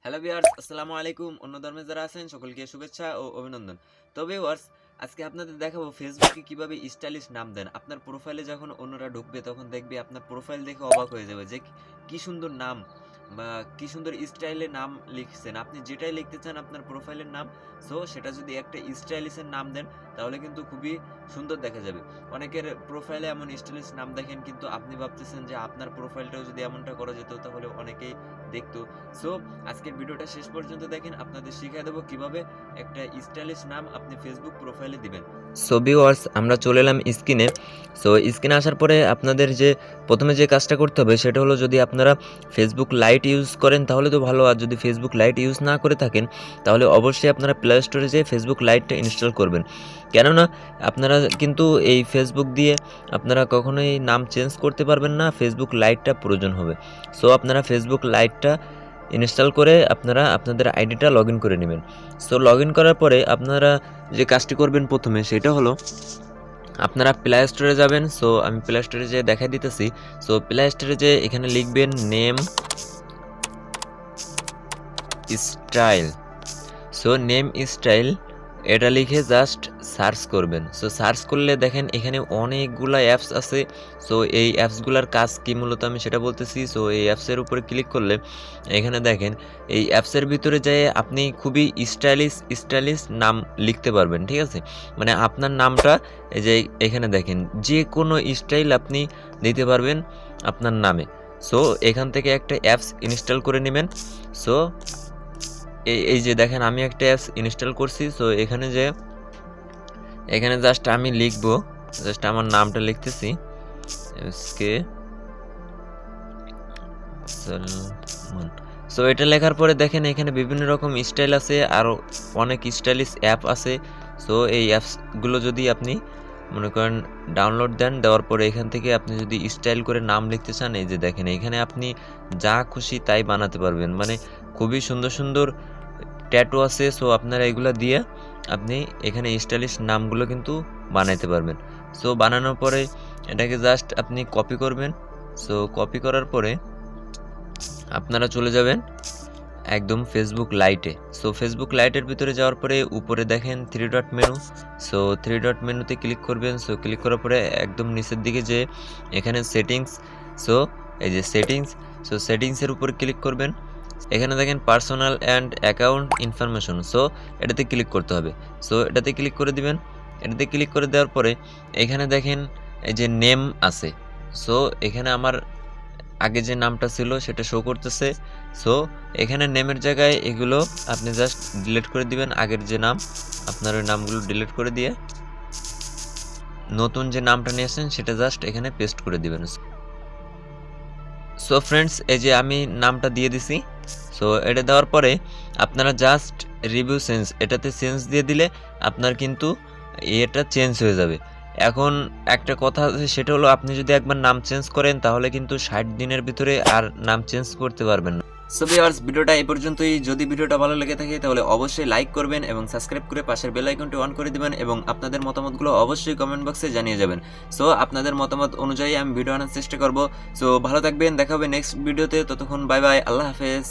Hello viewers, আসসালামু আলাইকুম। অন্য ধর্মে যারা আছেন সকলকে শুভেচ্ছা ও অভিনন্দন। তো ভিউয়ার্স, আজকে আপনাদের দেখাবো ফেসবুকে কিভাবে স্টাইলিশ নাম দেন। আপনার প্রোফাইলে যখন অন্যরা ঢুকবে তখন দেখবে আপনার প্রোফাইল দেখে অবাক হয়ে যাবে যে কি সুন্দর নাম বা কি সুন্দর স্টাইলে নাম লিখছেন। আপনি যেটাই লিখতে চান আপনার প্রোফাইলের নাম, সো সেটা যদি একটা স্টাইলিশের নাম দেন তাহলে কিন্তু খুবই সুন্দর দেখা যাবে। অনেকের প্রোফাইলে এমন স্টাইলিশ নাম দেখেন কিন্তু আপনি ভাবতেছেন যে আপনার প্রোফাইলটাও যদি এমনটা করা যেত তাহলে অনেকেই দেখতো। সো আজকের ভিডিওটা শেষ পর্যন্ত দেখেন, আপনাদের শিখিয়ে দেবো কিভাবে একটা স্টাইলিশ নাম আপনি ফেসবুক প্রোফাইলে দিবেন। সো ভিউয়ার্স, আমরা চলে এলাম স্ক্রিনে। সো স্ক্রিনে আসার পরে আপনাদের যে প্রথমে যে কাজটা করতে হবে সেটা হলো, যদি আপনারা ফেসবুক লাইট ইউজ করেন তাহলে তো ভালো, আর যদি ফেসবুক লাইট ইউজ না করে থাকেন তাহলে অবশ্যই আপনারা প্লে স্টোরে যেয়ে ফেসবুক লাইটটা ইনস্টল করবেন। কেননা আপনারা কিন্তু এই ফেসবুক দিয়ে আপনারা কখনোই নাম চেঞ্জ করতে পারবেন না, ফেসবুক লাইটটা প্রয়োজন হবে। সো আপনারা ফেসবুক লাইটটা ইনস্টল করে আপনারা আপনাদের আইডিটা লগ ইন করে নেবেন। সো লগ ইন করার পরে আপনারা যে কাজটি করবেন প্রথমে সেটা হলো, আপনারা প্লে স্টোরে যাবেন। সো আমি প্লে স্টোরে যেয়ে দেখাই দিতেছি। সো প্লে স্টোরে যে এখানে লিখবেন name style. So name style এটা লিখে জাস্ট সার্চ করবেন। সো সার্চ করলে দেখেন এখানে অনেকগুলা অ্যাপস আছে। সো এই অ্যাপসগুলোর কাজ কি মূলত আমি সেটা বলতেছি। সো এই অ্যাপসের উপরে ক্লিক করলে এখানে দেখেন এই অ্যাপসের ভিতরে যেয়ে আপনি খুবই স্টাইলিশ নাম লিখতে পারবেন, ঠিক আছে। মানে আপনার নামটা এই যে এখানে দেখেন যে কোনো স্টাইল আপনি দিতে পারবেন আপনার নামে। সো এখান থেকে একটা অ্যাপস ইনস্টল করে নেবেন। সো এই যে দেখেন আমি একটা অ্যাপস ইনস্টল করছি। সো এখানে জাস্ট আমি লিখবো, জাস্ট আমার নামটা লিখতেছি এসকে সালমান। সো এটা লেখার পরে দেখেন এখানে বিভিন্ন রকম স্টাইল আছে, আরও অনেক স্টাইলিশ অ্যাপ আছে। সো এই অ্যাপসগুলো যদি আপনি মনে করেন ডাউনলোড দেন, দেওয়ার পরে এখান থেকে আপনি যদি স্টাইল করে নাম লিখতে চান, এই যে দেখেন এখানে আপনি যা খুশি তাই বানাতে পারবেন। মানে খুবই সুন্দর সুন্দর ট্যাটু আছে। সো আপনারা এগুলো দিয়ে আপনি এখানে স্টাইলিশ নামগুলো কিন্তু বানাইতে পারবেন। সো বানানোর পরে এটাকে জাস্ট আপনি কপি করবেন। সো কপি করার পরে আপনারা চলে যাবেন একদম ফেসবুক লাইটে। সো ফেসবুক লাইটের ভিতরে যাওয়ার পরে উপরে দেখেন 3 ডট মেনু। সো 3 ডট মেনুতে ক্লিক করবেন। সো ক্লিক করার পরে একদম নিচের দিকে যে এখানে সেটিংস, সো এই যে সেটিংস, সো সেটিংসের উপর ক্লিক করবেন। এখানে দেখেন personal and account information. So এটাতে ক্লিক করতে হবে। সো এটাতে ক্লিক করে দিবেন। এটাতে ক্লিক করে দেওয়ার পরে এখানে দেখেন এই যে নেম আছে। সো এখানে আমার আগে যে নামটা ছিল সেটা শো করতেছে। সো এখানে নেমের জায়গায় এগুলো আপনি জাস্ট ডিলিট করে দিবেন। আগের যে নাম আপনার ওই নামগুলো ডিলিট করে দিয়ে নতুন যে নামটা নিয়েছেন সেটা জাস্ট এখানে পেস্ট করে দিবেন। সো ফ্রেন্ডস, এই যে আমি নামটা দিয়ে দিছি। সো এটা দেওয়ার পরে আপনারা জাস্ট রিভিউ চেঞ্জ, এটাতে চেঞ্জ দিয়ে দিলে আপনার কিন্তু এটা চেঞ্জ হয়ে যাবে। এখন একটা কথা আছে, সেটা হলো আপনি যদি একবার নাম চেঞ্জ করেন তাহলে কিন্তু 60 দিনের ভিতরে আর নাম চেঞ্জ করতে পারবেন না। সো ভিউয়ার্স, ভিডিওটা এই পর্যন্তই। যদি ভিডিওটা ভালো লেগে থাকে তাহলে অবশ্যই লাইক করবেন এবং সাবস্ক্রাইব করে পাশের বেল আইকনটি অন করে দিবেন এবং আপনাদের মতামতগুলো অবশ্যই কমেন্ট বক্সে জানিয়ে যাবেন। সো আপনাদের মতামত অনুযায়ী আমি ভিডিও আনার চেষ্টা করব। সো ভালো থাকবেন, দেখা হবে নেক্সট ভিডিওতে। ততক্ষণ বাই বাই, আল্লাহ হাফেজ।